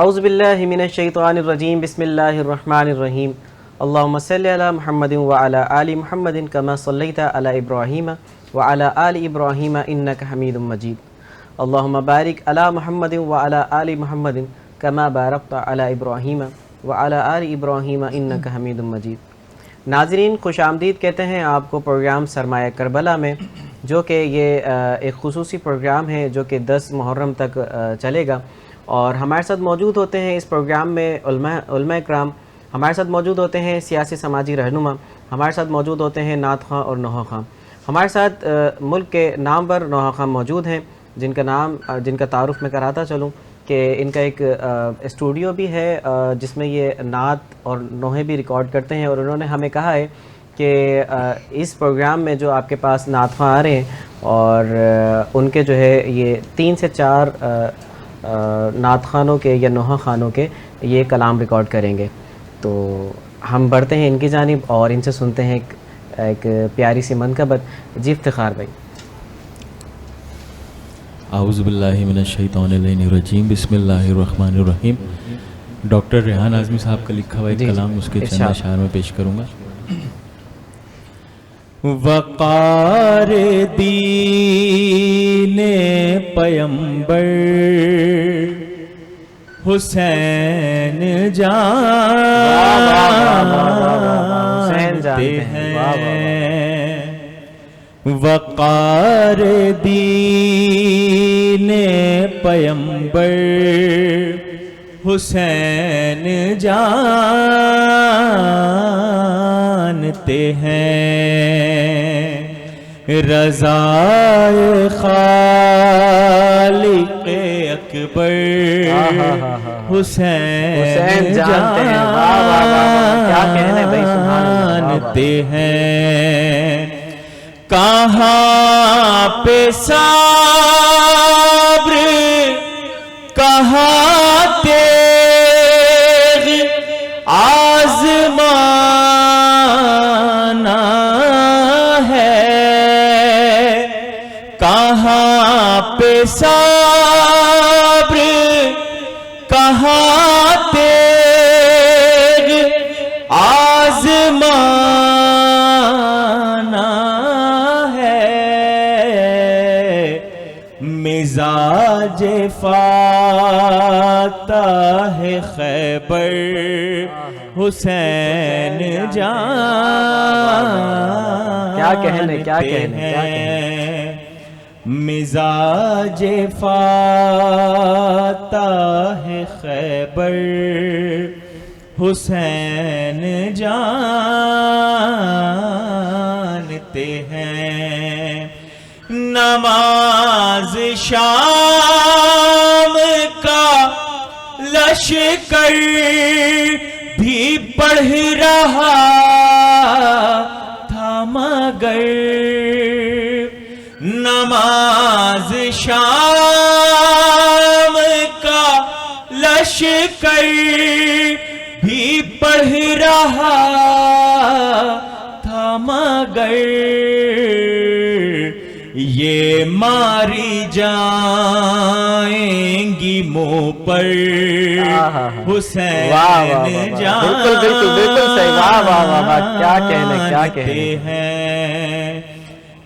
اعوذ باللہ من الشیطان الرجیم بسم اللہ الرحمن الرحیم اللہم صلی علی محمد وعلی آل محمد کما صلیت علی ابراہیم وعلی آل ابراہیم انکا حمید مجید اللہم بارک علی محمد وعلی آل محمد کما بارکت علی ابراہیم وعلی آل ابراہیم انکا حمید مجید۔ ناظرین خوش آمدید کہتے ہیں آپ کو پروگرام سرمایہ کربلا میں، جو کہ یہ ایک خصوصی پروگرام ہے جو کہ 10 محرم تک چلے گا، اور ہمارے ساتھ موجود ہوتے ہیں اس پروگرام میں علماء اکرام، ہمارے ساتھ موجود ہوتے ہیں سیاسی سماجی رہنما، ہمارے ساتھ موجود ہوتے ہیں نعت خواں اور نوحہ خواں، ہمارے ساتھ ملک کے نامور نوحہ خواں موجود ہیں جن کا تعارف میں کراتا چلوں کہ ان کا ایک اسٹوڈیو بھی ہے جس میں یہ نعت اور نوحے بھی ریکارڈ کرتے ہیں، اور انہوں نے ہمیں کہا ہے کہ اس پروگرام میں جو آپ کے پاس نعت خواں آ رہے ہیں اور ان کے جو ہے یہ 3 سے 4 نعت خوانوں کے یا نوحہ خوانوں کے یہ کلام ریکارڈ کریں گے۔ تو ہم بڑھتے ہیں ان کی جانب اور ان سے سنتے ہیں ایک پیاری سی منقبت۔ جی افتخار بھائی۔ اعوذ باللہ من الشیطان الرجیم بسم اللہ الرحمن الرحیم۔ ڈاکٹر ریحان اعظمی صاحب کا لکھا ہوا ایک کلام اس کے چند اشعار میں پیش کروں گا۔ وقار دین پیمبر حسین جانتے ہیں، وقار دین پیمبر حسین جانتے ہیں، رضائے خالق اکبر حسین جانتے ہیں، کہاں پہ صبر کہاں تیغ آزمانا ہے، کہاں پہ صبر کہاں تیغ آزمانا ہے، مزاج فاتح خیبر حسین جانتے ہیں، مزاج فاتح خیبر حسین جانتے ہیں، نماز شام کا لشکر بھی پڑھ رہا تھا مگر، نماز شام کا لشکر بھی پڑھ رہا تھا مگر، یہ ماری جائیں گی منہ پر حسین جانتے ہیں،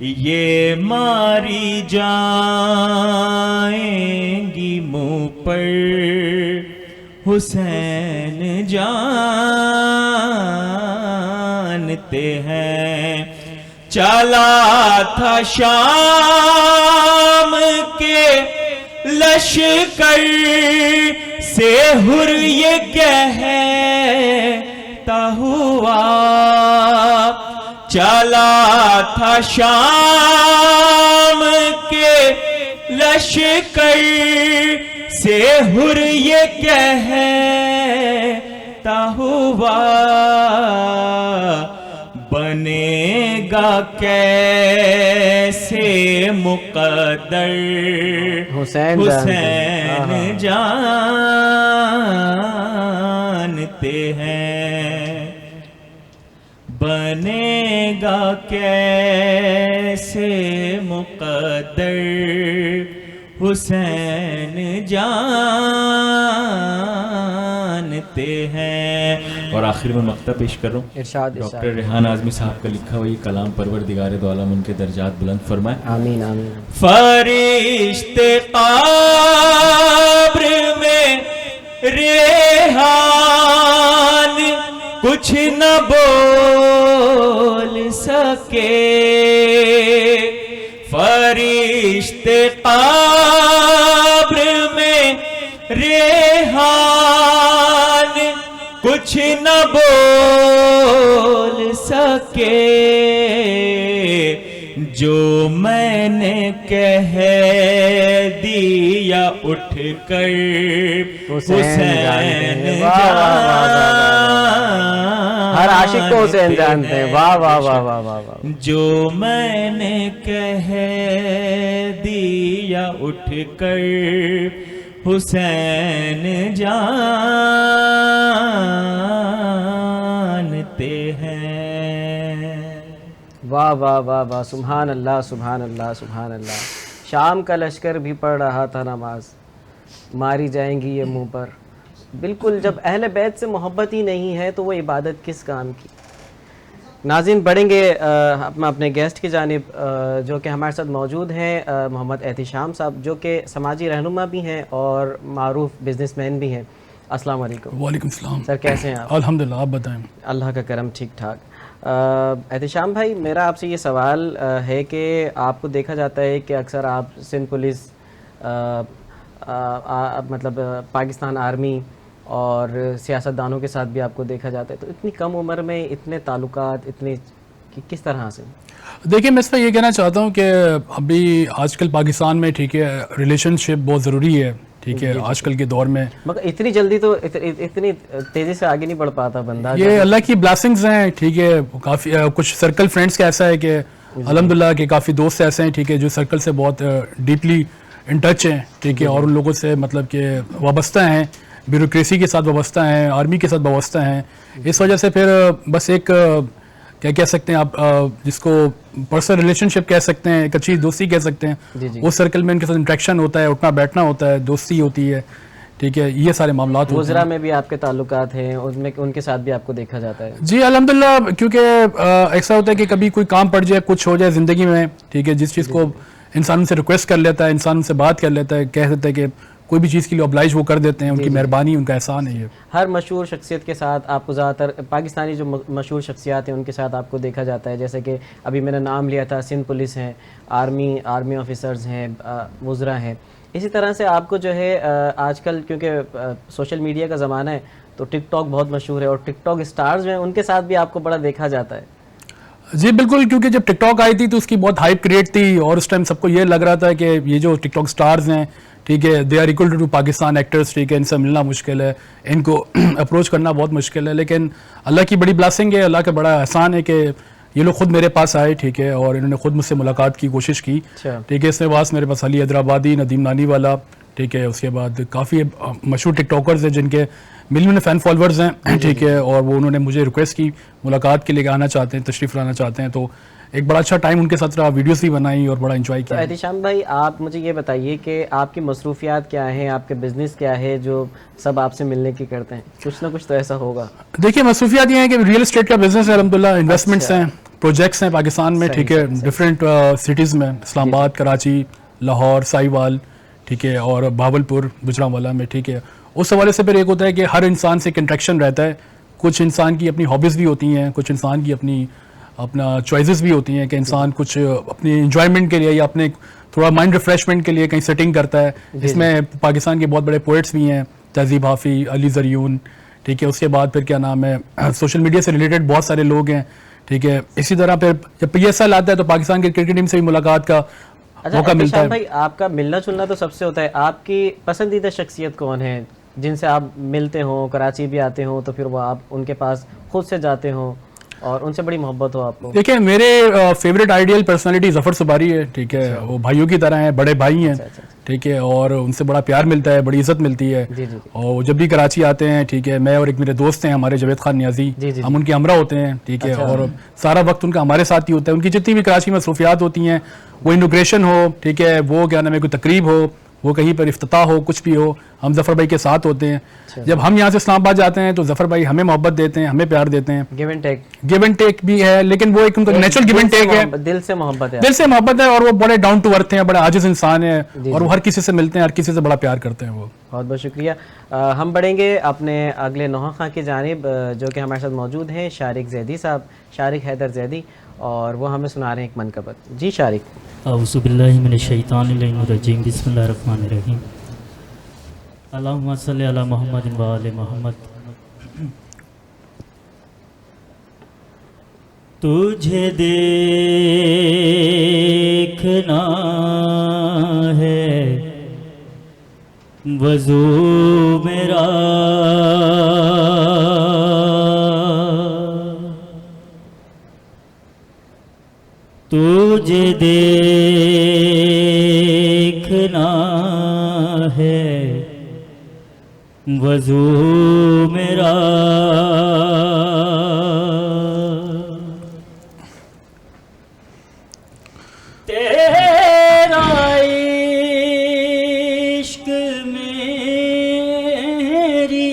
یہ ماری جائیں گی منہ پر حسین جانتے ہیں، چلا تھا شام کے لشکر سے حر یہ کہتا ہوا، چلا تھا شام کے لشکر سے حر یہ کہتا ہوا، بنے گا کیسے مقدر حسین جانتے ہیں، بنے گا کیسے مقدر حسین جانتے جانتے ہیں. اور آخر میں مقطع پیش کر رہا ہوں. ارشاد ڈاکٹر ریحان اعظمی صاحب کا لکھا ہوا یہ کلام پروردگار دو عالم ان کے درجات بلند فرمائے. آمین آمین. فرشتے قبر میں ریحان کچھ نہ بول سکے. فرشتے قبر میں ریحان کچھ نہ بول سکے. جو میں نے کہہ دیا اٹھ کر حسین ہر عاشق کو حسین جانتے ہیں. واہ واہ واہ واہ واہ واہ. جو میں نے کہہ دیا اٹھ کر حسین جانتے ہیں. واہ واہ واہ واہ. سبحان اللہ سبحان اللہ سبحان اللہ. شام کا لشکر بھی پڑھ رہا تھا نماز, ماری جائیں گی یہ منہ پر. بالکل, جب اہل بیت سے محبت ہی نہیں ہے تو وہ عبادت کس کام کی. ناظرین بڑھیں گے اپنے گیسٹ کی جانب جو کہ ہمارے ساتھ موجود ہیں, محمد احتشام صاحب, جو کہ سماجی رہنما بھی ہیں اور معروف بزنس مین بھی ہیں. السلام علیکم. وعلیکم السلام سر, کیسے ہیں آپ؟ الحمدللہ, آپ بتائیں. اللہ کا کرم, ٹھیک ٹھاک. احتشام بھائی, میرا آپ سے یہ سوال ہے کہ آپ کو دیکھا جاتا ہے کہ اکثر آپ سندھ پولیس, مطلب پاکستان آرمی اور سیاستدانوں کے ساتھ بھی آپ کو دیکھا جاتا ہے, تو اتنی کم عمر میں اتنے تعلقات, اتنے کس طرح سے؟ دیکھیں, میں اس پہ یہ کہنا چاہتا ہوں کہ ابھی آج کل پاکستان میں ٹھیک ہے ریلیشن شپ بہت ضروری ہے, ٹھیک ہے, آج کل کے دور میں. مگر اتنی جلدی تو اتنی تیزی سے آگے نہیں بڑھ پاتا بندہ. یہ اللہ کی بلیسنگز ہیں, ٹھیک ہے. کافی کچھ سرکل فرینڈس کا ایسا ہے کہ الحمدللہ کہ کافی دوست ایسے ہیں, ٹھیک ہے, جو سرکل سے بہت ڈیپلی ان ٹچ ہیں, ٹھیک ہے, اور ان لوگوں سے مطلب کہ وابستہ ہیں, بیوروکریسی کے ساتھ وابستہ ہیں, آرمی کے ساتھ وابستہ ہیں. اس وجہ سے پھر بس ایک کیا کہہ سکتے ہیں آپ, جس کو پرسنل ریلیشن شپ کہہ سکتے ہیں, ایک اچھی دوستی کہہ سکتے ہیں, اس سرکل میں ان کے ساتھ انٹریکشن ہوتا ہے, اٹھنا بیٹھنا ہوتا ہے, دوستی ہوتی ہے, ٹھیک ہے, یہ سارے معاملات ہوتے ہیں. وزراء میں بھی آپ کے تعلقات ہیں, ان کے ساتھ بھی آپ کو دیکھا جاتا ہے؟ جی الحمدللہ, کیونکہ ایسا ہوتا ہے کہ کبھی کوئی کام پڑ جائے, کچھ ہو جائے زندگی میں, ٹھیک ہے, جس چیز کو انسان سے ریکویسٹ کر لیتا ہے, انسان سے بات کر لیتا ہے, کہہ دیتا ہے کہ کوئی بھی چیز کے لیے oblige وہ کر دیتے ہیں, ان کی مہربانی, ان کا احسان ہے. یہ ہر مشہور شخصیت کے ساتھ آپ کو زیادہ تر پاکستانی جو مشہور شخصیات ہیں ان کے ساتھ آپ کو دیکھا جاتا ہے, جیسے کہ ابھی میں نے نام لیا تھا, سندھ پولیس ہیں, آرمی آفیسرز ہیں, وزراء ہیں. اسی طرح سے آپ کو جو ہے آج کل کیونکہ سوشل میڈیا کا زمانہ ہے تو ٹک ٹاک بہت مشہور ہے, اور ٹک ٹاک اسٹارز جو ہیں ان کے ساتھ بھی آپ کو بڑا دیکھا جاتا ہے. جی بالکل, کیونکہ جب ٹک ٹاک آئی تھی تو اس کی بہت ہائپ کریٹ تھی, اور اس ٹائم سب کو یہ لگ رہا تھا کہ یہ جو ٹک ٹاک سٹارز ہیں, ٹھیک ہے, they are equal to Pakistan actors, ٹھیک ہے, ان سے ملنا مشکل ہے, ان کو اپروچ کرنا بہت مشکل ہے. لیکن اللہ کی بڑی بلیسنگ ہے, اللہ کا بڑا احسان ہے کہ یہ لوگ خود میرے پاس آئے, ٹھیک ہے, اور انہوں نے خود مجھ سے ملاقات کی کوشش کی, ٹھیک ہے. اس میں پاس میرے پاس علی حیدرآبادی, ندیم نانی والا, ٹھیک ہے, اس کے بعد کافی مشہور ٹک ٹاکرز ہیں جن کے ملین فین فالوورز ہیں, ٹھیک ہے, اور وہ انہوں نے مجھے ریکویسٹ کی ملاقات کے لیے آنا چاہتے ہیں, تشریف لانا چاہتے ہیں, تو ایک بڑا اچھا ٹائم ان کے ساتھ رہا, ویڈیوز بھی بنائی اور بڑا انجوائے کیا. احتشام بھائی, آپ مجھے یہ بتائیے کہ آپ کی مصروفیات کیا ہیں, آپ کے بزنس کیا ہے جو سب آپ سے ملنے کی کرتے ہیں؟ کچھ نہ کچھ تو ایسا ہوگا. دیکھیے مصروفیات یہ ہیں کہ ریئل اسٹیٹ کا بزنس ہے الحمدللہ, انویسٹمنٹس ہیں, پروجیکٹس ہیں پاکستان میں, ٹھیک ہے, ڈفرینٹ سٹیز میں, اسلام آباد, کراچی, لاہور, سائیوال, ٹھیک ہے, اور بھاولپور, گجرانوالا میں, ٹھیک ہے. اس حوالے سے پھر ایک ہوتا ہے کہ ہر انسان سے ایک انٹریکشن رہتا ہے, کچھ انسان کی اپنی ہابیز بھی ہوتی ہیں, کچھ انسان کی اپنا چوائسیز بھی ہوتی ہیں, کہ انسان کچھ اپنی انجوائمنٹ کے لیے یا اپنے تھوڑا مائنڈ ریفریشمنٹ کے لیے کہیں سیٹنگ کرتا ہے. اس میں پاکستان کے بہت بڑے پوئٹس بھی ہیں, تہذیب حافی, علی زریون, ٹھیک ہے. اس کے بعد پھر کیا نام ہے, سوشل میڈیا سے ریلیٹڈ بہت سارے لوگ ہیں, ٹھیک ہے. اسی طرح پھر جب پی ایس ایل آتا ہے تو پاکستان کے کرکٹ ٹیم سے بھی ملاقات کا موقع ملتا ہے. بھائی, آپ کا ملنا جلنا تو سب سے ہوتا ہے, آپ کی پسندیدہ شخصیت کون ہے جن سے آپ ملتے ہوں, کراچی بھی آتے ہوں تو پھر وہ آپ ان کے پاس خود سے جاتے ہوں اور ان سے بڑی محبت ہو آپ کو؟ دیکھیں, میرے فیوریٹ آئیڈیل پرسنالٹی ظفر صباری ہے, ٹھیک ہے. وہ بھائیوں کی طرح ہیں, بڑے بھائی ہیں, ٹھیک ہے, اور ان سے بڑا پیار ملتا ہے, بڑی عزت ملتی ہے. اور جب بھی کراچی آتے ہیں, ٹھیک ہے, میں اور ایک میرے دوست ہیں ہمارے جاوید خان نیازی, ہم ان کے ہمراہ ہوتے ہیں, ٹھیک ہے, اور سارا وقت ان کا ہمارے ساتھ ہی ہوتا ہے. ان کی جتنی بھی کراچی میں مصروفیات ہوتی ہیں, وہ انوگریشن ہو, ٹھیک ہے, وہ کیا نام ہے کوئی تقریب ہو, وہ کہیں پر افتتاح ہو کچھ بھی ہو ہم ظفر بھائی کے ساتھ ہوتے ہیں. جب ہم یہاں سے اسلام آباد جاتے ہیں تو ظفر بھائی ہمیں محبت دیتے ہیں, ہمیں پیار دیتے ہیں. Give and take, give and take بھی ہے, لیکن وہ ایک ان کا نیچرل گیو اینڈ ٹیک ہے, دل سے محبت ہے, دل سے محبت ہے, اور وہ بڑے ڈاؤن ٹو ارتھ ہیں, بڑے عاجز انسان ہیں, اور وہ ہر کسی سے ملتے ہیں, ہر کسی سے بڑا پیار کرتے ہیں. وہ بہت بہت شکریہ. ہم بڑھیں گے اپنے اگلے نوحہ خواں کی جانب جو کہ ہمارے ساتھ موجود ہیں شارق زیدی صاحب, شارق حیدر زیدی, اور وہ ہمیں سنا رہے ہیں ایک منقبت. جی شارق. اعوذ باللہ من الشیطان الرجیم, بسم اللہ الرحمن الرحیم. اللہم صلی علی محمد و آل محمد. تجھے دیکھنا ہے وضو میرا, تجھے دیکھنا ہے وضو میرا, تیرا عشق میری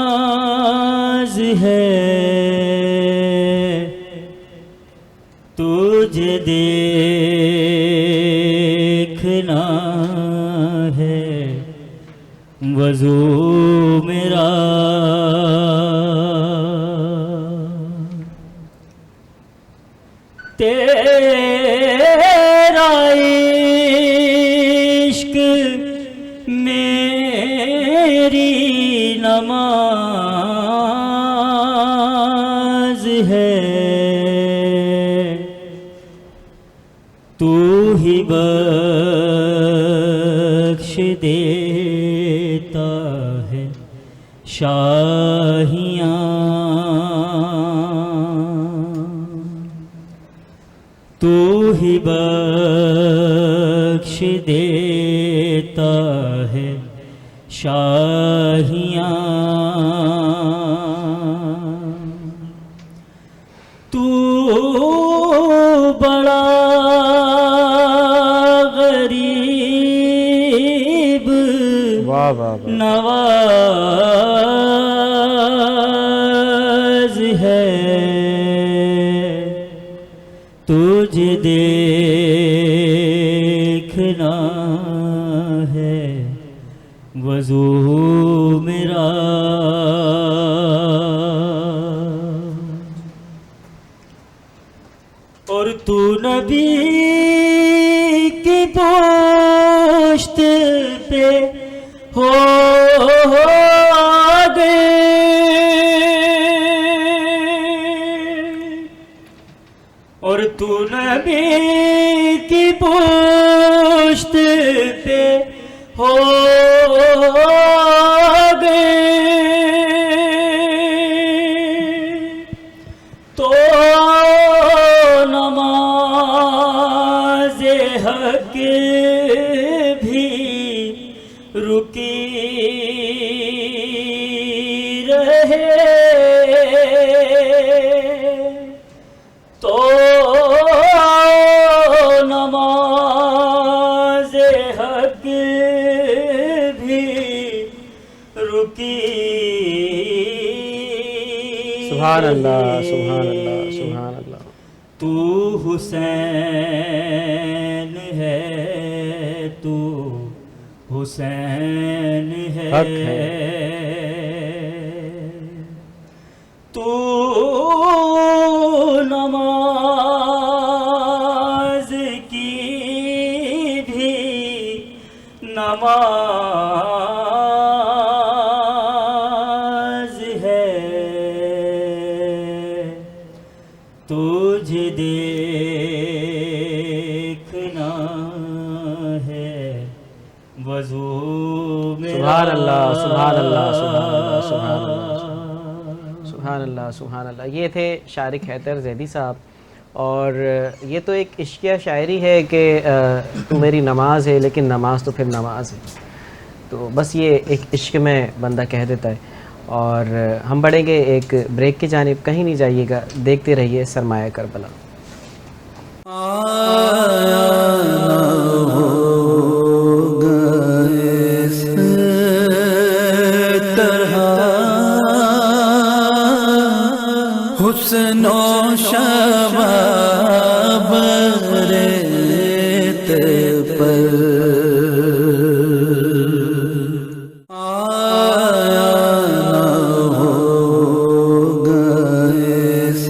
نماز ہے, تجھے دیکھنا ہے وضو میرا, تیرا عشق میری نماز ہے, تو ہی بخش دیتا ہے شاہیاں, تو ہی بخش دیتا ہے شاہیاں, تو بڑا غریب نواز ہے, تجھے دیکھنا ہے وضو میرا, اور تو نبی کی پشت پہ ہو گئے, اور تو نبی کی پشت پہ ہو گئے, تو نماز حق بھی رکی رہے, تو نماز حق بھی رکی. سبحان اللہ, سبحان اللہ, سبحان اللہ. تو حسین ہے, تو حسین ہے, حق ہے, تو نماز کی بھی نماز ہے, تجھے دیکھنا ہے وضو میرا. سبحان اللہ, سبحان اللہ, سبحان اللہ, سبحان اللہ, سبحان اللہ, سبحان اللہ. یہ تھے شارق حیدر زیدی صاحب, اور یہ تو ایک عشقیہ شاعری ہے کہ تو میری نماز ہے لیکن نماز تو پھر نماز ہے, تو بس یہ ایک عشق میں بندہ کہہ دیتا ہے. اور ہم بڑھیں گے ایک بریک کی جانب, کہیں نہیں جائیے گا, دیکھتے رہیے سرمایہ کربلا. حسن و شباب ریت پر آیا نہ ہوگا اس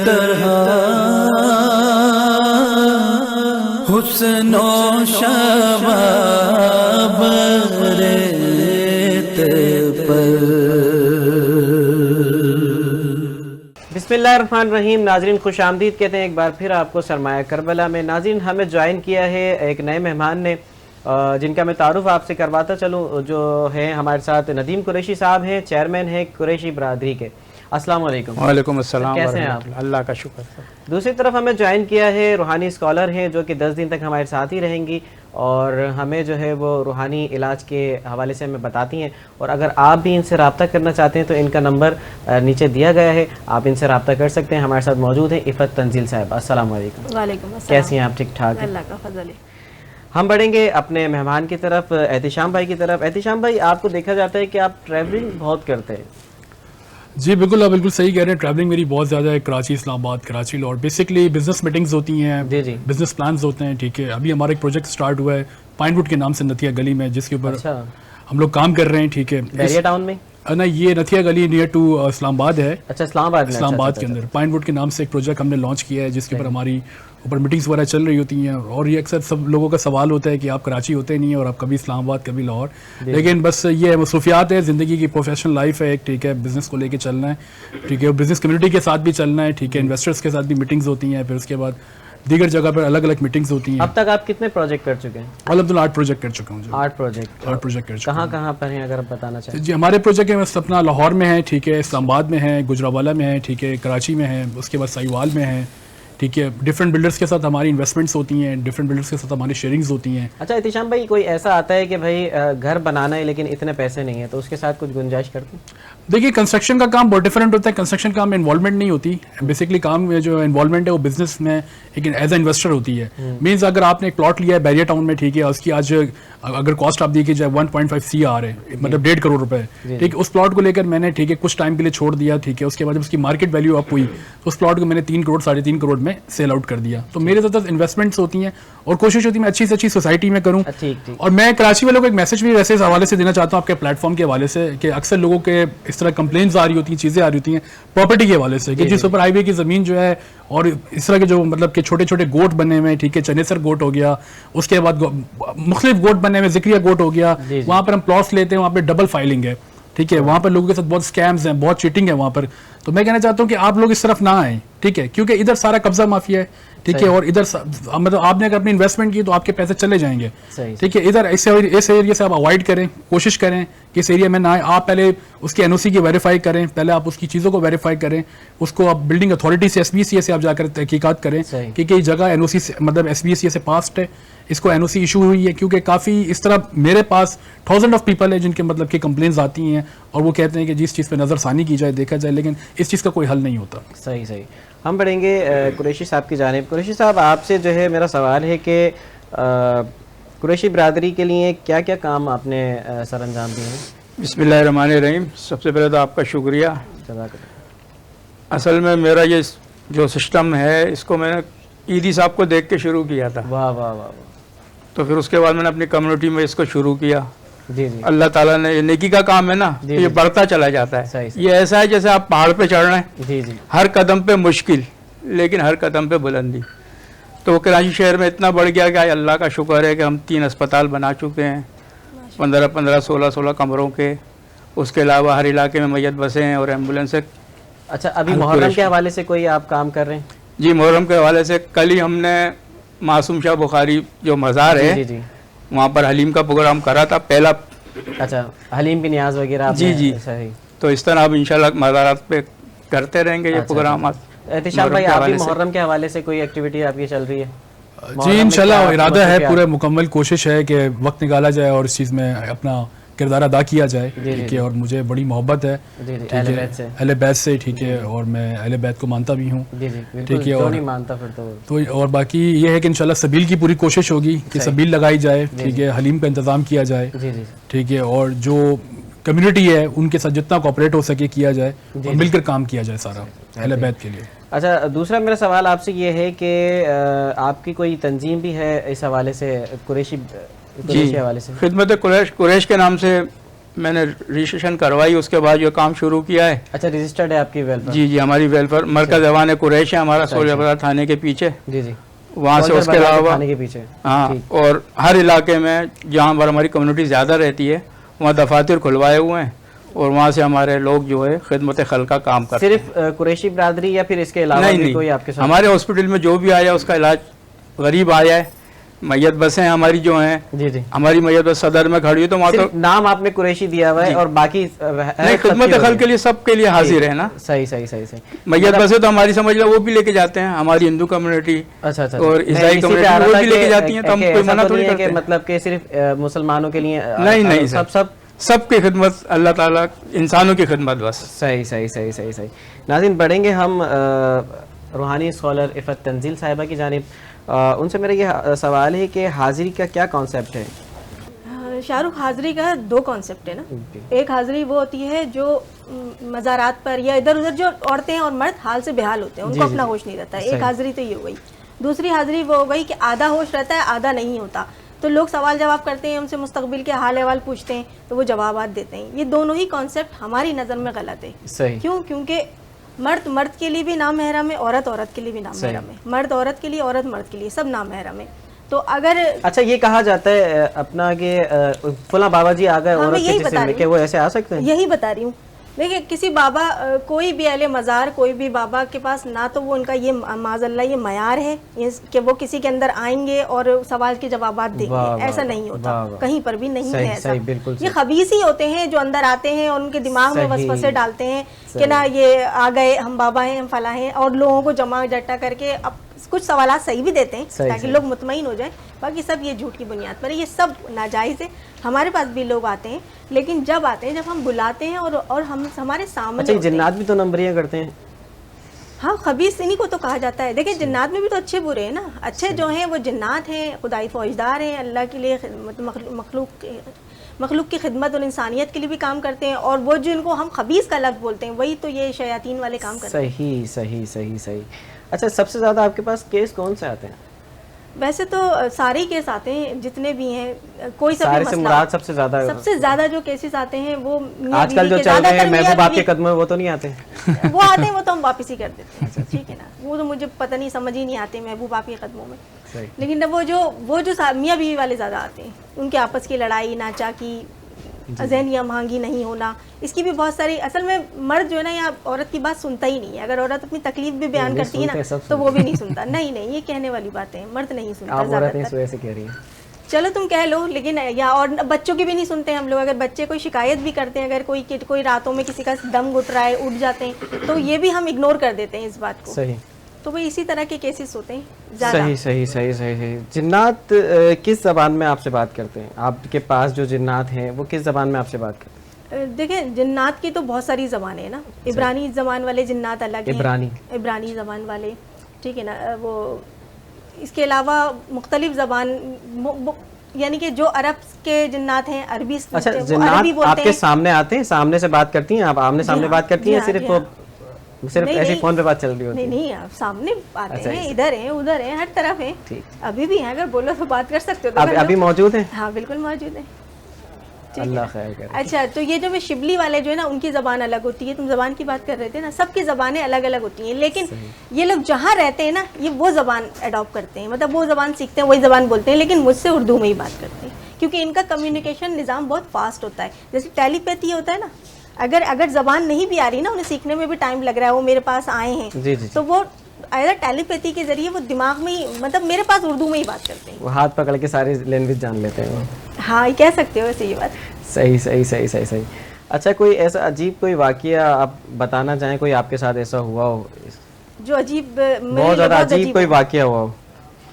طرح حسن و شباب ریت پر. بسمillahirrahmanirrahim. ناظرین خوش آمدید کہتے ہیں ایک بار پھر آپ کو سرمایہ کربلا میں. ناظرین ہمیں جوائن کیا ہے ایک نئے مہمان نے جن کا میں تعارف آپ سے کرواتا چلوں. جو ہیں ہمارے ساتھ ندیم قریشی صاحب ہیں, چیئرمین ہیں قریشی برادری کے. السلام علیکم. وعلیکم السلام. کیسے ہیں آپ؟ اللہ کا شکر. دوسری طرف ہمیں جوائن کیا ہے روحانی اسکالر ہیں جو کہ 10 دن تک ہمارے ساتھ ہی رہیں گی اور ہمیں جو ہے وہ روحانی علاج کے حوالے سے ہمیں بتاتی ہیں. اور اگر آپ بھی ان سے رابطہ کرنا چاہتے ہیں تو ان کا نمبر نیچے دیا گیا ہے, آپ ان سے رابطہ کر سکتے ہیں. ہمارے ساتھ موجود ہیں عفت تنزیل صاحب. السلام علیکم. وعلیکم السلام. کیسی ہیں آپ؟ ٹھیک ٹھاک ہیں؟ اللہ کا فضل ہے. ہم بڑھیں گے اپنے مہمان کی طرف, احتشام بھائی کی طرف. احتشام بھائی, آپ کو دیکھا جاتا ہے کہ آپ ٹریولنگ بہت کرتے ہیں. جی بالکل, آپ بالکل صحیح کہہ رہے ہیں. ٹریولنگ میری بہت زیادہ ہے, کراچی, اسلام آباد, Karachi, Lahore. Basically business meetings ہوتی ہیں, جی جی, بزنس پلانز ہوتے ہیں. ٹھیک ہے, ابھی ہمارا ایک پروجیکٹ سٹارٹ ہوا ہے پائن ووڈ کے نام سے نتھیا گلی میں, جس کے اوپر ہم لوگ کام کر رہے ہیں. ٹھیک ہے, بیریا ٹاؤن میں نا, یہ نتھیا گلی نیئر ٹو اسلام آباد ہے. اچھا, اسلام آباد میں. اسلام آباد کے اندر پائن ووڈ کے نام سے ایک پروجیکٹ ہم نے لانچ کیا ہے, جس کے اوپر ہماری اوپر میٹنگس وغیرہ چل رہی ہوتی ہیں. اور یہ اکثر سب لوگوں کا سوال ہوتا ہے کہ آپ کراچی ہوتے نہیں ہیں اور آپ کبھی اسلام آباد کبھی لاہور. لیکن بس یہ مصروفیات ہے زندگی کی, پروفیشنل لائف ہے ایک. ٹھیک ہے, بزنس کو لے کے چلنا ہے. ٹھیک ہے, بزنس کمیونٹی کے ساتھ بھی چلنا ہے. ٹھیک ہے, انویسٹرس کے ساتھ بھی میٹنگز ہوتی ہیں, پھر اس کے بعد دیگر جگہ پر الگ الگ میٹنگز ہوتی ہیں. اب تک آپ کتنے پروجیکٹ کر چکے ہیں؟ الحمدللہ 8 پروجیکٹ کر چکا ہوں. 8 پروجیکٹ. 8 پروجیکٹ کر چکا ہوں. کہاں کہاں پر ہیں اگر آپ بتانا چاہیں؟ جی ہمارے پروجیکٹ میں اپنا لاہور میں ہے. ٹھیک ہے, اسلام آباد میں ہے, گجرانوالہ میں ہے. ٹھیک ہے, کراچی میں ہے, اس کے بعد سائیوال میں ہے. ٹھیک ہے, ڈفرینٹ بلڈرس کے ساتھ ہماری انویسٹمنٹس ہوتی ہیں, ڈفرینٹ بلڈرس کے ساتھ ہماری شیئرنگز ہوتی ہیں. اچھا احتشام بھائی, کوئی ایسا آتا ہے کہ بھائی گھر بنانا ہے لیکن اتنے پیسے نہیں ہیں, تو اس کے ساتھ کچھ گنجائش کرتے ہیں؟ دیکھیے, کنسٹرکشن کا کام بہت ڈفرینٹ ہوتا ہے. کنسٹرکشن کام میں انوالومنٹ نہیں ہوتی. بیسکلی کام میں جو انوالومنٹ ہے وہ بزنس میں ایک ایز اے انویسٹر ہوتی ہے. مینس اگر آپ نے ایک پلاٹ لیا ہے بیریا ٹاؤن میں, ٹھیک ہے, اس کی آج اگر کاسٹ آپ دیکھیے جائے 1.5 CR ہے, مطلب 1.5 کروڑ روپے. ٹھیک ہے, اس پلاٹ کو لے کر میں نے ٹھیک ہے کچھ ٹائم کے لیے چھوڑ دیا. ٹھیک ہے, اس کے بعد جب اس کی مارکیٹ ویلیو اپ ہوئی تو اس پلاٹ کو میں نے 3 کروڑ 3.5 کروڑ میں سیل آؤٹ کر دیا. تو میرے زیادہ انویسٹمنٹس ہوتی ہیں اور کوشش ہوتی ہے میں اچھی سے اچھی سوسائٹی میں کروں. اور میں کراچی والوں کو ایک میسج بھی ویسے اس حوالے سے دینا چاہتا ہوں آپ کے پلیٹ فارم کے حوالے سے, کہ اکثر لوگوں کے اس طرح کمپلینس آ رہی ہوتی ہیں, چیزیں آ رہی ہوتی ہیں پراپرٹی کے حوالے سے, کہ جس اوپر ہائی وے کی زمین جو ہے اور اس طرح کے جو مطلب کہ چھوٹے چھوٹے گوٹ بنے ہوئے. ٹھیک ہے, چنیسر گوٹ ہو گیا, اس کے بعد مختلف گوٹ بنے ہوئے, ذکریہ گوٹ ہو گیا, وہاں پر ہم پلاٹس لیتے ہیں, وہاں پہ ڈبل فائلنگ ہے. ٹھیک ہے, وہاں پر لوگوں کے ساتھ بہت اسکیمز ہیں, بہت چیٹنگ ہے وہاں پر. تو میں کہنا چاہتا ہوں کہ آپ لوگ اس طرف نہ آئیں. ٹھیک ہے, کیونکہ ادھر سارا قبضہ مافیا ہے. ٹھیک ہے, اور ادھر مطلب آپ نے اگر اپنی انویسٹمنٹ کی تو آپ کے پیسے چلے جائیں گے. ٹھیک ہے, ادھر اس ایریا سے آپ اوائڈ کریں, کوشش کریں کہ اس ایریا میں نہ آئیں. آپ پہلے اس کی NOC کی ویریفائی کریں, پہلے آپ اس کی چیزوں کو ویریفائی کریں, اس کو آپ بلڈنگ اتھارٹی سے SBCA سے آپ جا کر تحقیقات کریں کہ یہ جگہ NOC سے مطلب SBCA سے پاسڈ ہے, اس کو NOC ایشو ہوئی ہے. کیونکہ کافی اس طرح میرے پاس تھاؤزنڈ آف پیپل ہیں جن کے مطلب کہ کمپلینس آتی ہیں اور وہ کہتے ہیں کہ جس چیز پہ نظر ثانی کی جائے, دیکھا جائے, لیکن اس چیز کا کوئی حل نہیں ہوتا. صحیح صحیح. ہم بڑھیں گے قریشی صاحب کی جانب. قریشی صاحب, آپ سے جو ہے میرا سوال ہے کہ قریشی برادری کے لیے کیا کیا کام آپ نے سر انجام دیے ہیں؟ بسم اللہ الرحمن الرحیم. سب سے پہلے تو آپ کا شکریہ. اصل میں میرا یہ جو سسٹم ہے اس کو میں نے عیدی صاحب کو دیکھ کے شروع کیا تھا. واہ واہ واہ. تو پھر اس کے بعد میں نے اپنی کمیونٹی میں اس کو شروع کیا. جی جی, اللہ تعالیٰ نے, یہ نیکی کا کام ہے نا, یہ بڑھتا چلا جاتا ہے. یہ ایسا ہے جیسے آپ پہاڑ پہ چڑھ رہے ہیں. جی جی, ہر قدم پہ مشکل لیکن ہر قدم پہ بلندی. تو کراچی شہر میں اتنا بڑھ گیا کہ اللہ کا شکر ہے کہ ہم 3 اسپتال بنا چکے ہیں, 15 16 کمروں کے. اس کے علاوہ ہر علاقے میں میت بسیں ہیں اور ایمبولینس. اچھا, ابھی محرم کے حوالے سے کوئی آپ کام کر رہے ہیں؟ جی, محرم کے حوالے سے کل ہی ہم نے معصوم شاہ بخاری جو مزار ہے جی جی, وہاں پر حلیم کا پروگرام کرا تھا پہلا. اچھا, حلیم کی نیاز وغیرہ. جی جی, صحیح. تو اس طرح اب انشاءاللہ مزارات پہ کرتے رہیں گے یہ پروگرامات. احتشام بھائی, آپ بھی محرم کے حوالے سے کوئی ایکٹیویٹی آپ کی چل رہی ہے؟ جی انشاءاللہ ارادہ ہے, پورا مکمل کوشش ہے کہ وقت نکالا جائے اور اس چیز میں اپنا کردار ادا کیا جائے، جی ٹھیک ہے، اور مجھے بڑی محبت ہے جی جی ٹھیک اہل ہے بیت سے، اہل بیت سے، ٹھیک ہے، اور میں اہل بیت کو مانتا بھی ہوں، جی جی ٹھیک بالکل، ہے، جو اور نہیں مانتا پھر تو اور باقی یہ ہے کہ انشاءاللہ سبیل کی پوری کوشش ہوگی کہ صحیح. سبیل لگائی جائے، جی ٹھیک جی. ہے، حلیم کا انتظام کیا جائے، جی جی ٹھیک ہے، اور جو کمیونٹی ہے ان کے ساتھ جتنا کوآپریٹ ہو سکے کیا جائے، جی اور مل کر کام کیا جائے سارا اہل بیت کے لیے. اچھا، دوسرا میرا سوال آپ سے یہ ہے کہ آپ کی کوئی تنظیم بھی ہے اس حوالے سے، قریشی جی حوالے سے؟ خدمت قریش کے نام سے میں نے رجسٹریشن کروائی، اس کے بعد جو کام شروع کیا ہے. اچھا رجسٹرڈ ہے آپ کی ویلفیئر؟ جی جی ہماری ویلفیئر مرکز ایوان قریش ہے ہمارا، سولہ بازار تھانے کے پیچھے. جی جی وہاں سے اس کے علاوہ تھانے کے پیچھے. ہاں، اور ہر علاقے میں جہاں پر ہماری کمیونٹی زیادہ رہتی ہے وہاں دفاتر کھلوائے ہوئے ہیں، اور وہاں سے ہمارے لوگ جو ہے خدمت خلق کا کام کرتے ہیں. صرف قریشی برادری یا پھر اس کے علاوہ بھی کوئی آپ کے ساتھ؟ ہمارے ہاسپٹل میں جو بھی آیا اس کا علاج، غریب آیا ہے، میت بسیں ہماری جو ہیں، جی جی ہماری میت بس صدر میں کھڑی ہے تو وہاں تو صرف نام آپ نے قریشی دیا ہوا ہے اور باقی نہیں، خدمت خلق کے لیے سب کے لیے حاضر ہے نا. صحیح صحیح صحیح صحیح. میت بسیں تو ہماری سمجھ لو وہ بھی لے کے جاتے ہیں، ہماری ہندو کمیونٹی اچھا اچھا اور عیسائی کمیونٹی وہ بھی لے کے جاتی ہیں، تو ہم کوئی منع تھوڑی کرتے ہیں. مطلب کہ صرف مسلمانوں کے لیے نہیں سب سب کی خدمت، اللہ تعالیٰ انسانوں کی خدمت بس. صحیح صحیح صحیح صحیح صحیح. ناظرین بڑھیں گے ہم روحانی اسکالر عفت تنزیل صاحبہ کی جانب. ان سے میرا یہ سوال ہے کہ حاضری کا کیا کانسیپٹ ہے؟ شاہ رخ، حاضری کا دو کانسیپٹ ہے نا. ایک حاضری وہ ہوتی ہے جو مزارات پر یا ادھر ادھر جو عورتیں اور مرد حال سے بحال ہوتے ہیں، ان کو اپنا ہوش نہیں رہتا ہے، ایک حاضری تو یہ ہو گئی. دوسری حاضری وہ ہو گئی کہ آدھا ہوش رہتا ہے آدھا نہیں ہوتا، تو لوگ سوال جواب کرتے ہیں، ان سے مستقبل کے حال احوال پوچھتے ہیں تو وہ جوابات دیتے ہیں. یہ دونوں ہی کانسیپٹ ہماری نظر میں غلط ہے. صحیح. کیونکہ مرد کے لیے بھی نامحرم ہے، عورت کے لیے بھی نامحرم ہے، مرد عورت کے لیے، عورت مرد کے لیے، سب نامحرم ہے. تو اگر اچھا یہ کہا جاتا ہے اپنا کہ فلاں بابا جی آ گئے عورت کے جسم میں، کہ وہ ایسے آ سکتے ہیں؟ یہی بتا رہی ہوں. دیکھیں کسی بابا، کوئی بھی اہل مزار، کوئی بھی بابا کے پاس نہ تو وہ ان کا یہ معاذ اللہ یہ معیار ہے کہ وہ کسی کے اندر آئیں گے اور سوال کے جوابات دیں گے، ایسا نہیں ہوتا، کہیں پر بھی نہیں ہے ایسا. یہ خبیث ہی ہوتے ہیں جو اندر آتے ہیں اور ان کے دماغ میں وسوسے ڈالتے ہیں کہ نا یہ آ گئے، ہم بابا ہیں، ہم فلاں ہیں، اور لوگوں کو جمع جٹا کر کے کچھ سوالات صحیح بھی دیتے ہیں تاکہ لوگ مطمئن ہو جائیں. باقی سب یہ جھوٹ کی بنیاد پر ہے، یہ سب ناجائز ہے. ہمارے پاس بھی لوگ آتے ہیں، لیکن جب آتے ہیں، جب ہم بلاتے ہیں اور ہم ہمارے سامنے. اچھا جنات بھی تو نمبریاں کرتے ہیں؟ ہاں، خبیث انہیں کو تو کہا جاتا ہے. دیکھیں جنات میں بھی تو اچھے برے ہیں نا. اچھے جو ہیں وہ جنات ہیں، خدائی فوجدار ہیں، اللہ کے لیے مخلوق کی خدمت اور انسانیت کے لیے بھی کام کرتے ہیں، اور وہ جن کو ہم خبیث کا لفظ بولتے ہیں وہی تو یہ شیاطین والے کام کرتے ہیں. صحیح صحیح صحیح صحیح. اچھا سب سے زیادہ آپ کے پاس کیس کون سے آتے ہیں؟ ویسے تو سارے ہی کیس آتے ہیں جتنے بھی ہیں، کوئی سا بھی سارے سے مراد سب سے زیادہ جو کیسز آتے ہیں وہ آج کل جو چل رہے ہیں محبوب آپ کے قدموں میں، وہ تو نہیں آتے؟ وہ آتے ہیں، وہ تو ہم واپس ہی کر دیتے ہیں، ٹھیک ہے نا. وہ تو مجھے پتہ نہیں، سمجھ ہی نہیں آتے محبوب آپ کے قدموں میں. لیکن وہ جو میاں بیوی والے زیادہ آتے ہیں، ان کے آپس کی لڑائی، ناچاکی، ذہنی ہم-آہنگی نہیں ہونا، اس کی بھی بہت ساری. اصل میں مرد جو ہے نا یا عورت کی بات سنتا ہی نہیں ہے. اگر عورت اپنی تکلیف بھی بیان کرتی ہے نا تو وہ بھی نہیں سنتا. نہیں نہیں، یہ کہنے والی بات ہے، مرد نہیں سنتا زیادہ تر. چلو تم کہہ لو، لیکن یا اور بچوں کی بھی نہیں سنتے ہم لوگ. اگر بچے کوئی شکایت بھی کرتے ہیں، اگر کوئی راتوں میں کسی کا دم گھٹ رہا ہے، اٹھ جاتے ہیں، تو یہ بھی ہم اگنور کر دیتے ہیں اس بات کو. صحیح. تو وہ اسی طرح کے کیسز ہوتے ہیں زیادہ. صحیح صحیح صحیح صحیح. جنات کس زبان میں آپ سے بات کرتے ہیں؟ آپ کے پاس جو جنات ہیں وہ کس زبان میں آپ سے بات کرتے ہیں؟ دیکھیں جنات کی تو بہت ساری زبانیں ہیں نا. عبرانی زبان والے جنات الگ ہیں، عبرانی زبان والے، ٹھیک ہے نا. وہ اس کے علاوہ مختلف زبان، یعنی کہ جو عرب کے جنات ہیں، عربی. اچھا جنات آپ کے سامنے آتے ہیں، سامنے سے بات کرتی ہیں آپ؟ آمنے سامنے بات کرتی ہیں صرف ایسے فون پہ بات چل رہی ہوتی ہے؟ نہیں، آپ سامنے آتے ہیں، ادھر ہیں ادھر ہیں، ہر طرف ہیں. ابھی بھی ہیں، اگر بولو تو بات کر سکتے ہو. ابھی موجود ہیں؟ ہاں بالکل موجود ہیں. اللہ خیر کرے. اچھا تو یہ جو شبلی والے جو ہے نا، ان کی زبان الگ ہوتی ہے. تم زبان کی بات کر رہے تھے نا، سب کی زبانیں الگ الگ ہوتی ہیں، لیکن یہ لوگ جہاں رہتے ہیں نا، یہ وہ زبان اڈاپٹ کرتے ہیں، مطلب وہ زبان سیکھتے ہیں، وہی زبان بولتے ہیں، لیکن مجھ سے اردو میں ہی بات کرتے ہیں، کیونکہ ان کا کمیونیکیشن نظام بہت فاسٹ ہوتا ہے. جیسے ٹیلی پیتھی ہوتا ہے نا، اگر زبان نہیں بھی آ رہی نا، انہیں سیکھنے میں بھی ٹائم لگ رہا ہے، وہ میرے پاس آئے ہیں تو وہ ایسا ٹیلی پیتھی کے ذریعے وہ دماغ میں ہی، مطلب میرے پاس اردو میں ہی بات کرتے ہیں، وہ ہاتھ پکڑ کے ساری لینگویج جان لیتے ہیں. ہاں کہہ سکتے ہو ویسے یہ بات. صحیح صحیح صحیح صحیح صحیح. اچھا کوئی ایسا عجیب کوئی واقعہ آپ بتانا چاہیں، کوئی آپ کے ساتھ ایسا ہوا ہو جو عجیب، بہت زیادہ عجیب کوئی واقعہ ہوا ہو؟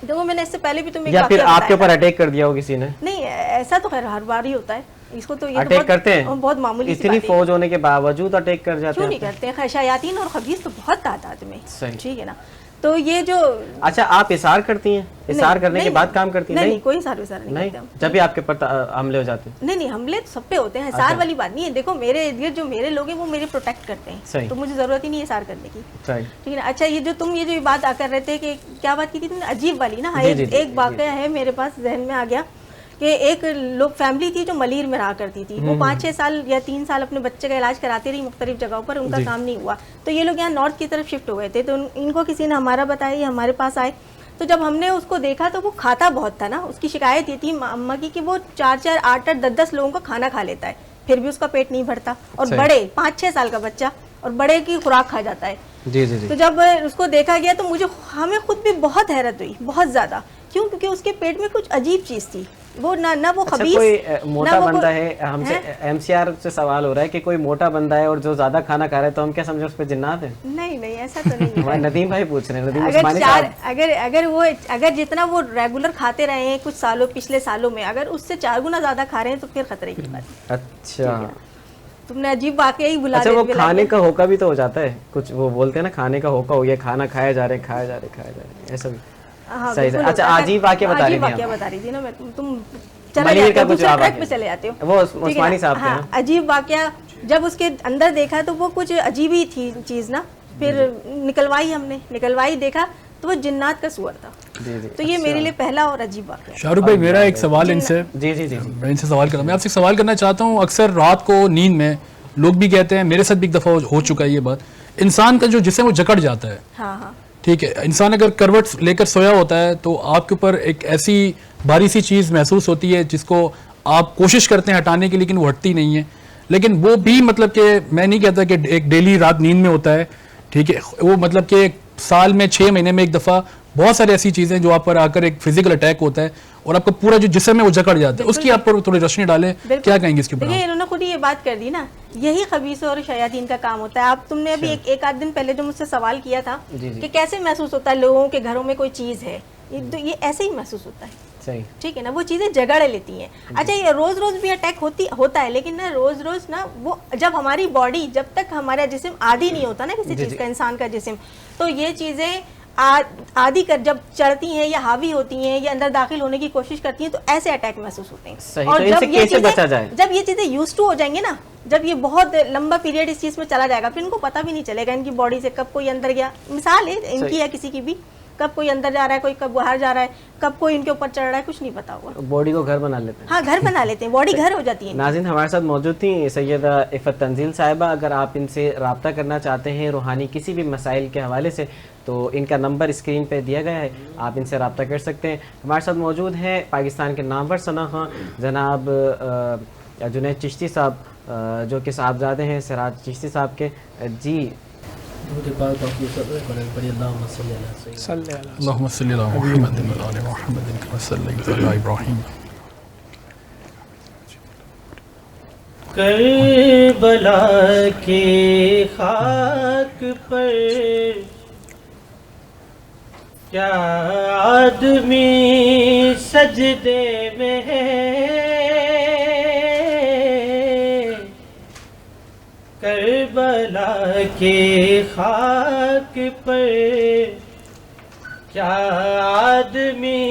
دیکھو میں نے اس سے پہلے بھی تمہیں یا پھر آپ کے اوپر اٹیک کر دیا ہو کسی نے؟ نہیں، ایسا تو خیر ہر بار ہی ہوتا ہے. اس کو تو یہ اٹیک کرتے ہیں بہت معمولی سی اتنی بات ہے. فوج ہونے کے باوجود اٹیک کر جاتے کیوں ہیں. نہیں کرتے ہیں؟ شیاطین اور خبیث تو بہت تعداد میں. صحیح. ٹھیک ہے نا. تو یہ جو اچھا آپ اثار کرتی ہیں؟ اثار کرنے کے بعد کام کرتی ہیں؟ نہیں کوئی اثار وثار نہیں کرتے ہم. جب بھی آپ کے پر حملے ہو جاتے ہیں؟ نہیں حملے تو سب پہ ہوتے ہیں, اثار والی بات نہیں ہے. دیکھو میرے ارد گرد جو میرے لوگ ہیں وہ میرے پروٹیکٹ کرتے ہیں, تو مجھے ضرورت ہی نہیں ہے اثار کرنے کی. ٹھیک ہے نا. اچھا یہ جو تم یہ جو بات کر رہے تھے کہ کیا بات کی تھی تم نے, عجیب والی نا. ایک واقعہ ہے میرے پاس ذہن میں آ گیا کہ ایک لوگ فیملی تھی جو ملیر میں رہا کرتی تھی. وہ 5-6 سال یا 3 سال اپنے بچے کا علاج کراتی رہی مختلف جگہوں پر, ان کا کام نہیں ہوا. تو یہ لوگ یہاں نارتھ کی طرف شفٹ ہو گئے تھے. تو ان کو کسی نے ہمارا بتایا, یہ ہمارے پاس آئے. تو جب ہم نے اس کو دیکھا تو وہ کھاتا بہت تھا نا. اس کی شکایت یہ تھی اماں کی کہ وہ 4-4, 8-8, 10-10 لوگوں کا کھانا کھا لیتا ہے, پھر بھی اس کا پیٹ نہیں بھرتا. اور بڑے 5-6 سال کا بچہ اور بڑے کی خوراک کھا جاتا ہے. تو جب اس کو دیکھا گیا تو ہمیں خود بھی بہت حیرت ہوئی, بہت زیادہ. کیوں؟ کیونکہ اس کے پیٹ میں کچھ عجیب چیز تھی. وہ نہ وہ خبیث. کوئی موٹا بندہ ہے, ہم سے ایم سی آر سے سوال ہو رہا ہے کہ کوئی موٹا بندہ ہے اور جو زیادہ کھانا کھا رہا ہے تو ہم کیا سمجھیں اس پہ جنات ہیں؟ نہیں ایسا تو نہیں ہے. ندیم بھائی پوچھ رہے ہیں, ندیم عثمانی صاحب. اگر جتنا وہ ریگولر کھاتے رہے ہیں کچھ سالوں, پچھلے سالوں میں, اگر اس سے 4 گنا زیادہ کھا رہے ہیں تو پھر خطرے کی بات. اچھا تم نے عجیب واقعہ ہی بلا دیا. وہ کھانے کا ہوکا بھی تو ہو جاتا ہے کچھ, وہ بولتے ہیں نا کھانے کا ہوکا ہو گیا, کھانا کھایا جا رہے ایسا بھی. اچھا عجیب واقعہ بتا رہی تھی نا میں. تم چلے جاتے ہو دوسرے ٹریک پہ چلے جاتے ہو. وہ عثمانی صاحب تھے. عجیب واقعہ جب اس کے اندر دیکھا تو وہ کچھ عجیب ہی تھی چیز نا. پھر نکلوائی, ہم نے نکلوائی, دیکھا تو وہ جنات کا سور تھا. تو یہ میرے لیے پہلا اور عجیب واقعہ. شاہ رخ بھائی میرا ایک سوال ان سے, میں ان سے سوال کرنا, میں آپ سے سوال کرنا چاہتا ہوں. اکثر رات کو نیند میں لوگ بھی کہتے ہیں, میرے ساتھ بھی ایک دفعہ ہو چکا ہے یہ بات, انسان کا جو جسم وہ جکڑ جاتا ہے. ٹھیک ہے, انسان اگر کروٹ لے کر سویا ہوتا ہے تو آپ کے اوپر ایک ایسی بھاری سی چیز محسوس ہوتی ہے جس کو آپ کوشش کرتے ہیں ہٹانے کی, لیکن وہ ہٹتی نہیں ہے. لیکن وہ بھی مطلب کہ میں نہیں کہتا کہ ایک ڈیلی رات نیند میں ہوتا ہے. ٹھیک ہے, وہ مطلب کہ سال میں 6 مہینے میں ایک دفعہ بہت ساری ایسی چیزیں جو آپ پر آ کر ایک فزیکل اٹیک ہوتا ہے اور آپ کا پورا جو جسم ہے وہ جکڑ جاتا ہے. اس کی آپ پر تھوڑی روشنی ڈالیں, کیا کہیں گے اس کے اوپر؟ انہوں نے خود ہی یہ بات کر دی نا, یہی خبیث اور شیاطین کا کام ہوتا ہے. آپ تم نے ابھی ایک آدھ دن پہلے جو مجھ سے سوال کیا تھا کہ کیسے محسوس ہوتا ہے لوگوں کے گھروں میں کوئی چیز ہے, یہ ایسے ہی محسوس ہوتا ہے. ٹھیک ہے نا, وہ چیزیں جگڑ لیتی ہیں. اچھا یہ روز روز بھی اٹیک ہوتا ہے, لیکن نا روز نا وہ جب ہماری باڈی, جب تک ہمارا جسم عادی نہیں ہوتا نا کسی چیز کا, انسان کا جسم, تو یہ چیزیں عادی کر جب چڑھتی ہیں یا حاوی ہوتی ہیں یا اندر داخل ہونے کی کوشش کرتی ہیں تو ایسے اٹیک محسوس ہوتے ہیں. اور جب یہ چیزیں یوز ٹو ہو جائیں گے نا, جب یہ بہت لمبا پیریڈ اس چیز میں چلا جائے گا, پھر ان کو پتہ بھی نہیں چلے گا ان کی باڈی سے کب کوئی اندر گیا. مثال ہے ان کی یا کسی کی بھی, کب کوئی اندر جا رہا ہے, کوئی کب باہر جا رہا ہے, کب کوئی ان کے اوپر چڑھ رہا ہے, کچھ نہیں پتا ہوگا. باڈی کو گھر بنا لیتے ہیں. ہاں گھر بنا لیتے ہیں, باڈی گھر ہو جاتی ہے. ناظرین ہمارے ساتھ موجود تھیں سیدہ عفت تنزیل صاحبہ. اگر آپ ان سے رابطہ کرنا چاہتے ہیں روحانی کسی بھی مسائل کے حوالے سے تو ان کا نمبر اسکرین پہ دیا گیا ہے, آپ ان سے رابطہ کر سکتے ہیں. ہمارے ساتھ موجود ہیں پاکستان کے نامور ثنا خواں جناب جنید چشتی صاحب, جو کہ صاحبزادے ہیں سراج چشتی صاحب کے. جی اللہم صلی علی محمد وعلی محمد کما صلیت علی ابراہیم. کربلا کی خاک پر کیا آدمی سجدے میں ہے, کربلا کی خاک پر کیا آدمی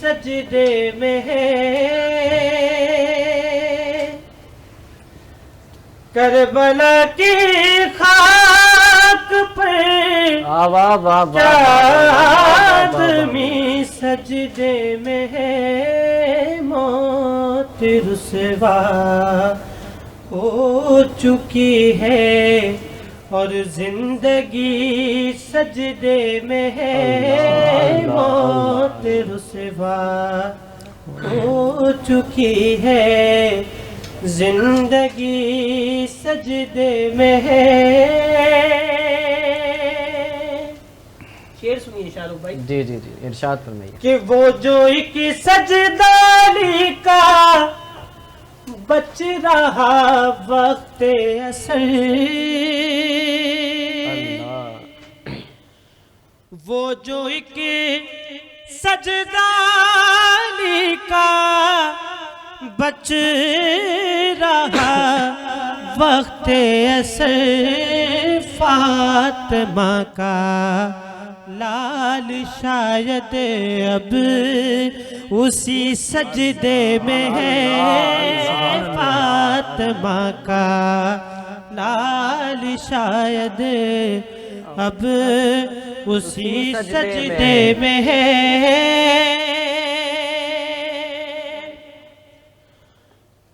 سجدے میں ہے, کربلا کی خاک پر کیا آدمی سجدے میں ہے, موت رسوا ہو چکی ہے اور زندگی سجدے میں ہے, موت رسوا ہو چکی ہے زندگی سجدے میں ہے. شعر سنیے شاہ رخ بھائی. جی ارشاد فرمائیے. کہ وہ جو ایک سجدالی کا بچ رہا وقت اثر, وہ جو ایک سجدالی کا بچ رہا وقت اثر فاطمہ کا لال شاید اب اسی سجدے میں ہے فاطمہ کا لال شاید اب اسی سجدے میں ہے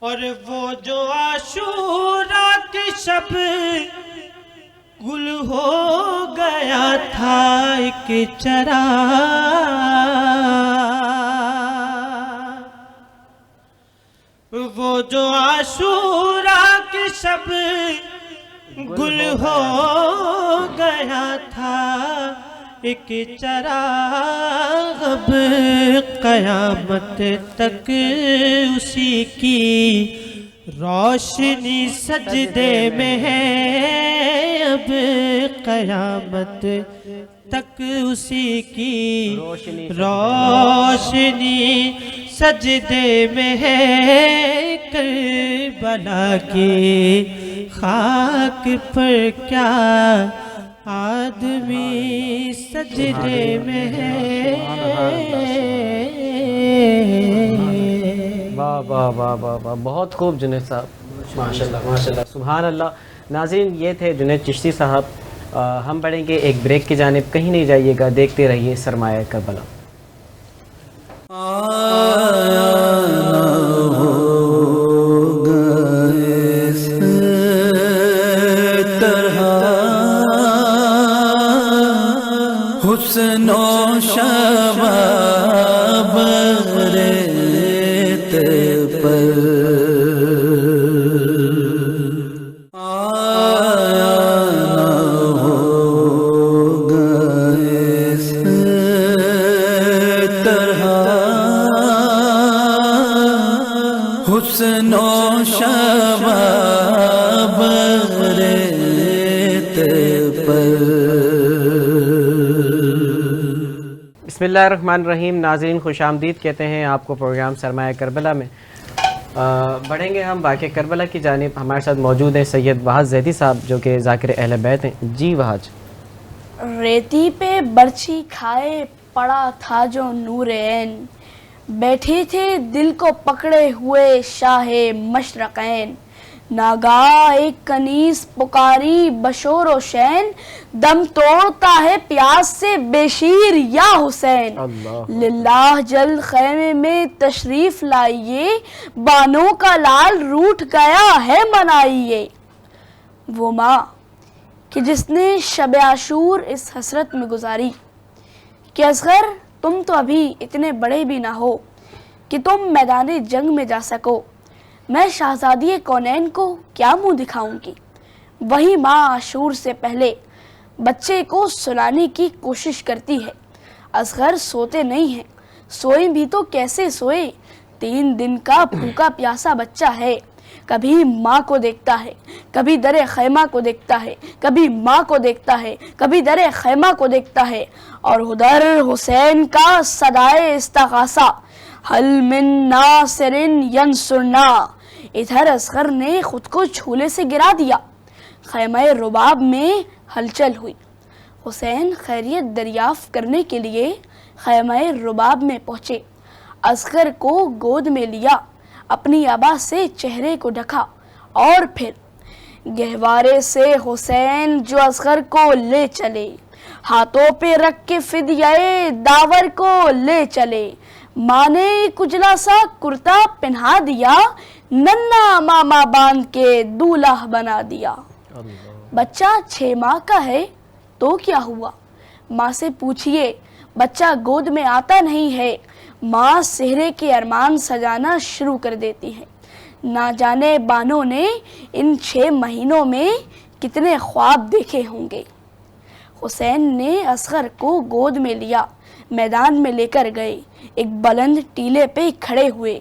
اور وہ جو عاشوراء کی شب گل ہو گیا تھا ایک چراغ، وہ جو عاشوراء کی شب گل ہو گیا تھا ایک چراغ، اب قیامت تک اسی کی روشنی سجدے میں ہے، اب قیامت تک اسی کی روشنی سجدے میں ہے، کربلا کی خاک پر کیا آدمی سجدے میں ہے۔ واہ واہ واہ واہ واہ، بہت خوب جنید صاحب، ماشاءاللہ ماشاءاللہ، سبحان اللہ۔ ناظرین، یہ تھے جنید چشتی صاحب۔ ہم بڑھیں گے ایک بریک کی جانب، کہیں نہیں جائیے گا، دیکھتے رہیے سرمایہ کربلا۔ حسن و شباب ریت پر آیا نہ ہوگا اس طرح، حسن و شباب ریت پر۔ بسم اللہ الرحمن الرحیم۔ ناظرین خوش آمدید کہتے ہیں آپ کو پروگرام سرمایہ کربلا میں۔ بڑھیں گے ہم واقعہ کربلا کی جانب۔ ہمارے ساتھ موجود ہیں سید وحاج زیدی صاحب جو کہ ذاکر اہل بیت ہیں۔ جی وحاج۔ ریتی پہ برچھی کھائے پڑا تھا جو نور عین، بیٹھے تھے دل کو پکڑے ہوئے شاہ مشرقین، ناگاہ ایک کنیز پکاری بشور و شین، دم توڑتا ہے پیاس سے بے شیر یا حسین، للہ جلد خیمے میں تشریف لائیے، بانوں کا لال روٹھ گیا ہے منائیے۔ وہ ماں کہ جس نے شب عاشور اس حسرت میں گزاری کہ اصغر تم تو ابھی اتنے بڑے بھی نہ ہو کہ تم میدان جنگ میں جا سکو، میں شہزادی کونین کو کیا منہ دکھاؤں گی۔ وہی ماں عاشور سے پہلے بچے کو سلانے کی کوشش کرتی ہے۔ اصغر سوتے نہیں ہیں، سوئیں بھی تو کیسے سوئے، 3 دن کا بھوکا پیاسا بچہ ہے، کبھی ماں کو دیکھتا ہے، کبھی در خیمہ کو دیکھتا ہے، کبھی ماں کو دیکھتا ہے، کبھی در خیمہ کو دیکھتا ہے، اور ادھر حسین کا صدائے استغاثہ، حل من ناصر ینصرنا، ادھر اصغر نے خود کو جھولے سے گرا دیا۔ خیمہ رباب میں ہلچل ہوئی۔ حسین خیریت دریافت کرنے کے لیے خیمہ رباب میں پہنچے، اصغر کو گود میں لیا، اپنی عبا سے چہرے کو ڈھکا، اور پھر گہوارے سے حسین جو اصغر کو لے چلے، ہاتھوں پہ رکھ کے فدیہ داور کو لے چلے، ماں نے کجلا سا کرتا پہنا دیا، ننا ماما باندھ کے دولہا بنا دیا۔ بچہ 6 ماہ کا ہے تو کیا ہوا، ماں سے پوچھئے، بچہ گود میں آتا نہیں ہے، ماں سہرے کے ارمان سجانا شروع کر دیتی ہے۔ نہ جانے بانوں نے ان 6 مہینوں میں کتنے خواب دیکھے ہوں گے۔ حسین نے اصغر کو گود میں لیا، میدان میں لے کر گئے، ایک بلند ٹیلے پہ کھڑے ہوئے،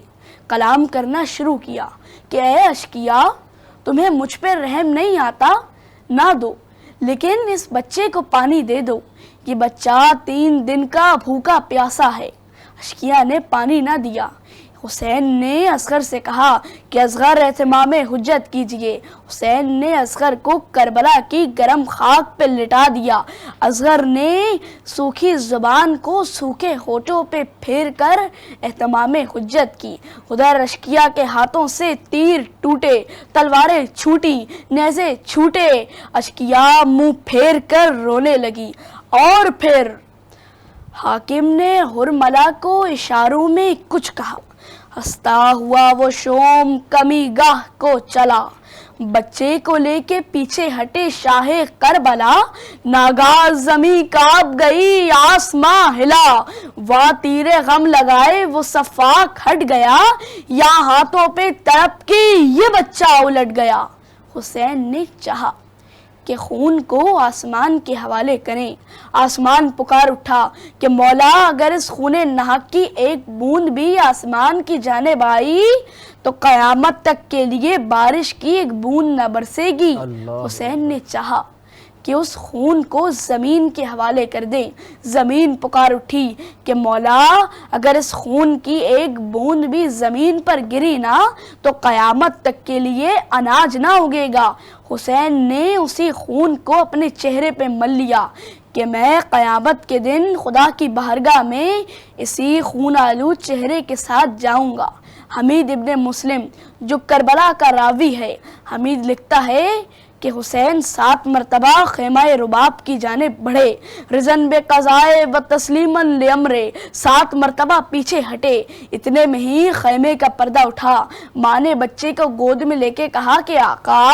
کلام کرنا شروع کیا کہ اے اشقیا، تمہیں مجھ پہ رحم نہیں آتا، نہ دو، لیکن اس بچے کو پانی دے دو، یہ بچہ 3 دن کا بھوکا پیاسا ہے۔ اشقیا نے پانی نہ دیا۔ حسین نے اصغر سے کہا کہ اصغر اہتمام حجت کیجئے۔ حسین نے اصغر کو کربلا کی گرم خاک پہ لٹا دیا۔ اصغر نے سوکھی زبان کو سوکھے ہونٹوں پہ پھیر کر اہتمام حجت کی۔ ادھر اشکیا کے ہاتھوں سے تیر ٹوٹے، تلواریں چھوٹی، نیزے چھوٹے۔ اشکیا منہ پھیر کر رونے لگی۔ اور پھر حاکم نے حرملہ کو اشاروں میں کچھ کہا۔ ہنستا ہوا وہ شوم کمی گاہ کو چلا، بچے کو لے کے پیچھے ہٹے شاہ کربلا۔ ناگاہ زمیں کانپ گئی، آسماں ہلا، وہاں تیر غم لگائے وہ صفاق ہٹ گیا۔ یا ہاتھوں پہ تڑپ کی یہ بچہ الٹ گیا۔ حسین نے چاہا کہ خون کو آسمان کے حوالے کریں۔ آسمان پکار اٹھا کہ مولا اگر اس خون ناحق کی ایک بوند بھی آسمان کی جانب آئی تو قیامت تک کے لیے بارش کی ایک بوند نہ برسے گی۔ حسین نے چاہا کہ اس خون کو زمین کے حوالے کر دیں۔ زمین پکار اٹھی کہ مولا اگر اس خون کی ایک بوند بھی زمین پر گری نا تو قیامت تک کے لیے اناج نہ اگے گا۔ حسین نے اسی خون کو اپنے چہرے پہ مل لیا کہ میں قیامت کے دن خدا کی بارگاہ میں اسی خون آلود چہرے کے ساتھ جاؤں گا۔ حمید ابن مسلم جو کربلا کا راوی ہے، حمید لکھتا ہے کہ حسین 7 مرتبہ خیمہ رباب کی جانب بڑھے، رضن بے قضائے و تسلیماً لامرے، 7 مرتبہ پیچھے ہٹے۔ اتنے میں ہی خیمے کا پردہ اٹھا۔ ماں نے بچے کو گود میں لے کے کہا کہ آقا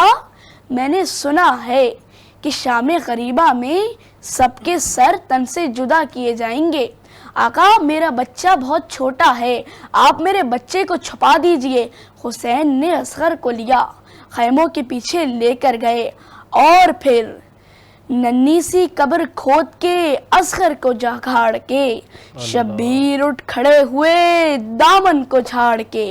میں نے سنا ہے کہ شام غریبہ میں سب کے سر تن سے جدا کیے جائیں گے۔ آقا میرا بچہ بہت چھوٹا ہے، آپ میرے بچے کو چھپا دیجئے۔ حسین نے اصغر کو لیا، خیموں کے پیچھے لے کر گئے اور پھر ننھی سی قبر کھود کے اصغر کو جھاڑ کے، شبیر اٹھ کھڑے ہوئے دامن کو جھاڑ کے۔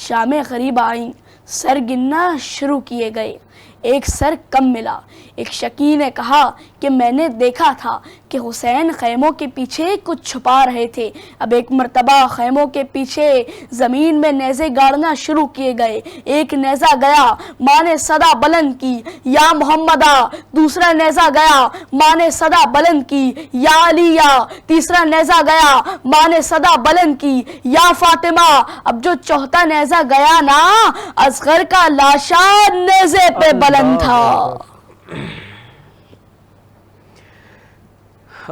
شام غریب آئیں، سر گننا شروع کیے گئے، ایک سر کم ملا۔ ایک شکی نے کہا کہ میں نے دیکھا تھا کہ حسین خیموں کے پیچھے کچھ چھپا رہے تھے۔ اب ایک مرتبہ خیموں کے پیچھے زمین میں نیزے گاڑنا شروع کیے گئے۔ ایک نیزہ گیا، ماں نے صدا بلند کی یا محمدہ۔ دوسرا نیزہ گیا، ماں نے صدا بلند کی یا علیہ۔ تیسرا نیزہ گیا، ماں نے صدا بلند کی یا فاطمہ۔ اب جو چوتھا نیزہ گیا نا، اصغر کا لاشا نیزے پہ بلند تھا۔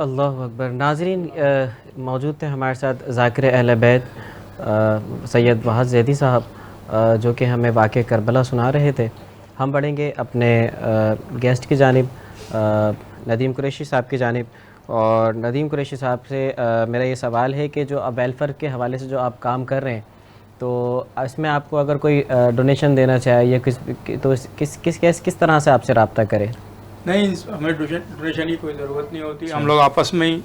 اللہ اکبر۔ ناظرین، موجود تھے ہمارے ساتھ ذاکر اہل بیت سید وحد زیدی صاحب جو کہ ہمیں واقع کربلا سنا رہے تھے۔ ہم بڑھیں گے اپنے گیسٹ کی جانب، ندیم قریشی صاحب کی جانب۔ اور ندیم قریشی صاحب سے میرا یہ سوال ہے کہ جو اب ویلفیئر کے حوالے سے جو آپ کام کر رہے ہیں، تو اس میں آپ کو اگر کوئی ڈونیشن دینا چاہے یا تو کس طرح سے آپ سے رابطہ کرے؟ نہیں، ہمیں ڈونیشن کی کوئی ضرورت نہیں ہوتی۔ ہم لوگ آپس میں ہی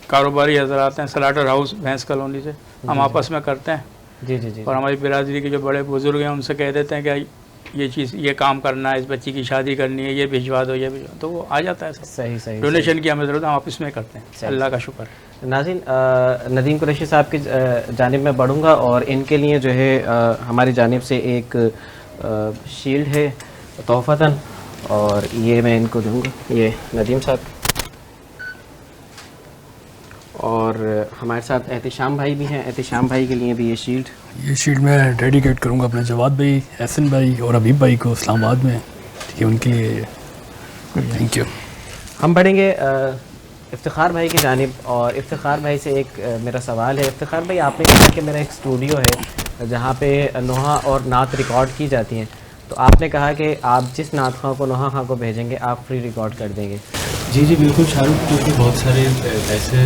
کاروباری حضرات ہیں، سلاٹر ہاؤس بھینس کالونی سے ہم آپس میں کرتے ہیں۔ جی جی جی۔ اور ہماری برادری کے جو بڑے بزرگ ہیں ان سے کہہ دیتے ہیں کہ یہ چیز، یہ کام کرنا ہے، اس بچی کی شادی کرنی ہے، یہ بھجوا دو، یہ بھجوا دو، تو وہ آ جاتا ہے۔ صحیح صحیح۔ ڈونیشن کی ہمیں ضرورت ہے، ہم آپس میں کرتے ہیں، اللہ کا شکر ہے۔ ناظرین، ندیم قریشی صاحب کی جانب میں بڑھوں گا اور ان کے لیے جو ہے ہماری جانب سے ایک شیلڈ ہے تحفتاً، اور یہ میں ان کو دوں گا، یہ ندیم صاحب۔ اور ہمارے ساتھ احتشام بھائی بھی ہیں، احتشام بھائی کے لیے بھی یہ شیلڈ۔ یہ شیلڈ میں ڈیڈیکیٹ کروں گا اپنے جواد بھائی، احسن بھائی اور حبیب بھائی کو اسلام آباد میں، ٹھیک ہے، ان کے لیے تھینک یو۔ ہم بڑھیں گے افتخار بھائی کی جانب، اور افتخار بھائی سے ایک میرا سوال ہے۔ افتخار بھائی، آپ نے کہا کہ میرا ایک اسٹوڈیو ہے جہاں پہ نوحہ اور نعت ریکارڈ کی جاتی ہیں، تو آپ نے کہا کہ آپ جس نعت خواں کو، نوحہ خواں کو بھیجیں گے آپ فری ریکارڈ کر دیں گے۔ جی جی بالکل شاہ رخ، کیونکہ بہت سارے ایسے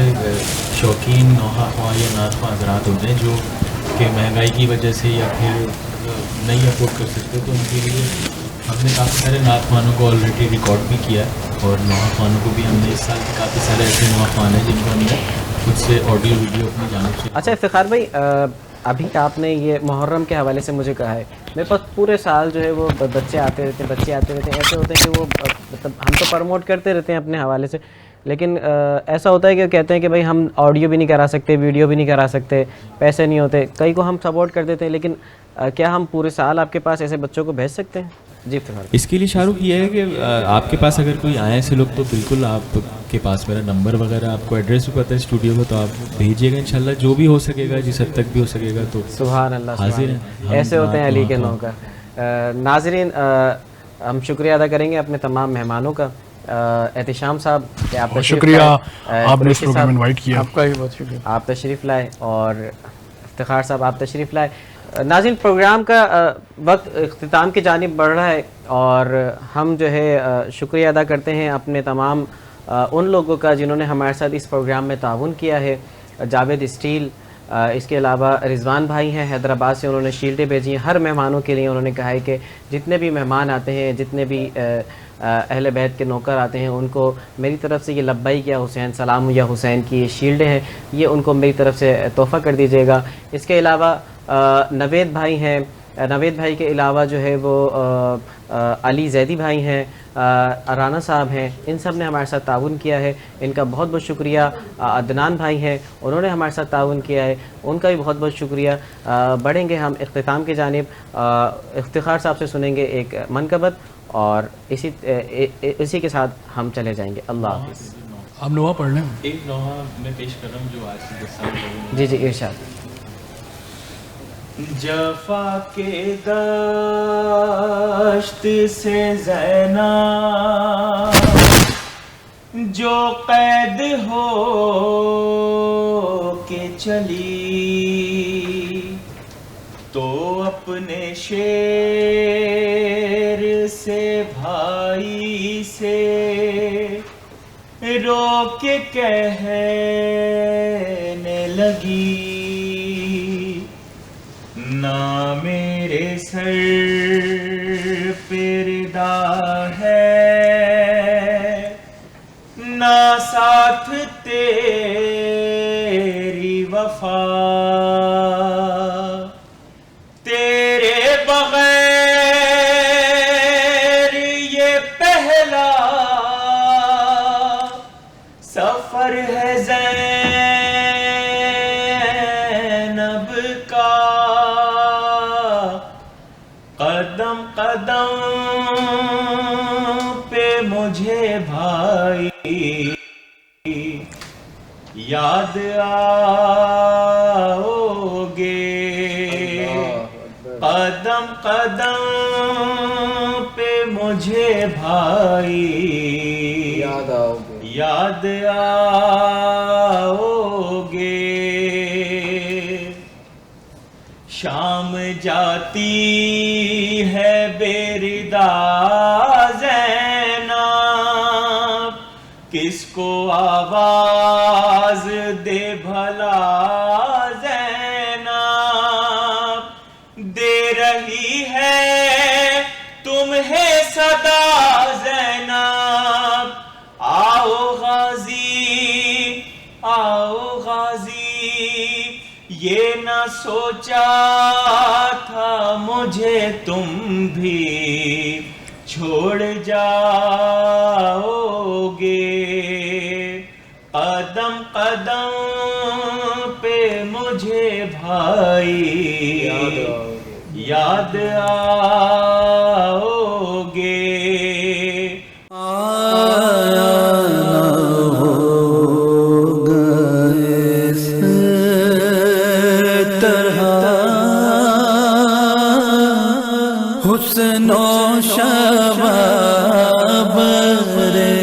شوقین نوحہ خواں یا نعت خواں حضرات ہوتے ہیں جو کہ مہنگائی کی وجہ سے یا پھر نہیں افورڈ کر سکتے، تو ان کے لیے ہم نے کافی سارے نعت خوانوں کو آلریڈی ریکارڈ بھی کیا ہے، اور نوحہ خوانوں کو بھی ہم نے اس سال کے کافی سارے ایسے نوحہ خوان ہیں جن کو ہم نے خود سے آڈیو ویڈیو اپنی جانب سے۔ اچھا افتخار بھائی، ابھی آپ نے یہ محرم کے حوالے سے مجھے کہا ہے، میرے پاس پورے سال جو ہے وہ بچے آتے رہتے ہیں، ایسے ہوتے ہیں کہ وہ مطلب ہم تو پروموٹ کرتے رہتے ہیں اپنے حوالے سے، لیکن ایسا ہوتا ہے کہ کہتے ہیں کہ بھائی ہم آڈیو بھی نہیں کرا سکتے, ویڈیو بھی نہیں کرا سکتے, پیسے نہیں ہوتے. کئی کو ہم سپورٹ کر دیتے ہیں, لیکن کیا ہم پورے سال آپ کے پاس ایسے بچوں کو بھیج سکتے ہیں؟ جی افتخار. اس کے لیے شاہ رخ یہ ہے کہ آپ کے پاس اگر کوئی آئے ایسے لوگ تو بالکل آپ کے پاس میرا نمبر وغیرہ, آپ کو ایڈریس بھی پتہ ہے اسٹوڈیو کا, تو آپ بھیجیے گا انشاءاللہ جو بھی ہو سکے گا, جس حد تک بھی ہو سکے گا. تو سبحان اللہ, حاضر ہیں, ایسے ہوتے ہیں علی کے نوکر. ناظرین, ہم شکریہ ادا کریں گے اپنے تمام مہمانوں کا. احتشام صاحب کہ آپ شکریہ, آپ نے اس پروگرام میں انوائٹ کیا, آپ کا بھی بہت شکریہ, آپ تشریف لائے, اور افتخار صاحب آپ تشریف لائے. ناظرین, پروگرام کا وقت اختتام کی جانب بڑھ رہا ہے, اور ہم جو ہے شکریہ ادا کرتے ہیں اپنے تمام ان لوگوں کا جنہوں نے ہمارے ساتھ اس پروگرام میں تعاون کیا ہے. جاوید اسٹیل, اس کے علاوہ رضوان بھائی ہیں حیدرآباد سے, انہوں نے شیلڈیں بھیجی ہیں ہر مہمانوں کے لیے. انہوں نے کہا ہے کہ جتنے بھی مہمان آتے ہیں, جتنے بھی اہل بیت کے نوکر آتے ہیں, ان کو میری طرف سے یہ لبیک یا حسین, سلام یا حسین کی یہ شیلڈیں ہیں, یہ ان کو میری طرف سے تحفہ کر دیجیے گا. اس کے علاوہ نوید بھائی ہیں, نوید بھائی کے علاوہ جو ہے وہ علی زیدی بھائی ہیں, رانا صاحب ہیں, ان سب نے ہمارے ساتھ تعاون کیا ہے, ان کا بہت بہت شکریہ. عدنان بھائی ہیں, انہوں نے ہمارے ساتھ تعاون کیا ہے, ان کا بھی بہت بہت شکریہ. بڑھیں گے ہم اختتام کی جانب. افتخار صاحب سے سنیں گے ایک منقبت, اور اسی کے ساتھ ہم چلے جائیں گے. اللہ حافظ. آپ نوحہ پڑھ لیں. ایک نوحہ میں پیش کر رہا ہوں جو آج کی دستان. جی جی ارشاد. جفا کے دشت سے زینب جو قید ہو کے چلی, تو اپنے شیر سے بھائی سے رو کے کہنے لگی, نہ میرے سر پہ ردا ہے, نہ ساتھ تیری وفا, تیرے بغیر یہ پہلا سفر ہے زینب کا, قدم قدم پہ مجھے بھائی یاد آؤ گے, قدم قدم پہ مجھے بھائی یاد آؤ گے. شام جاتی ہے بے ردا زینب, کس کو آواز دے بھلا زینب, دے رہی ہے تمہیں صدا زینب, آؤ غازی آؤ غازی, یہ نہ سوچا تھا مجھے تم بھی چھوڑ جاؤ گے, قدم قدم پہ مجھے بھائی یاد آؤ گے. حسن و شباب رے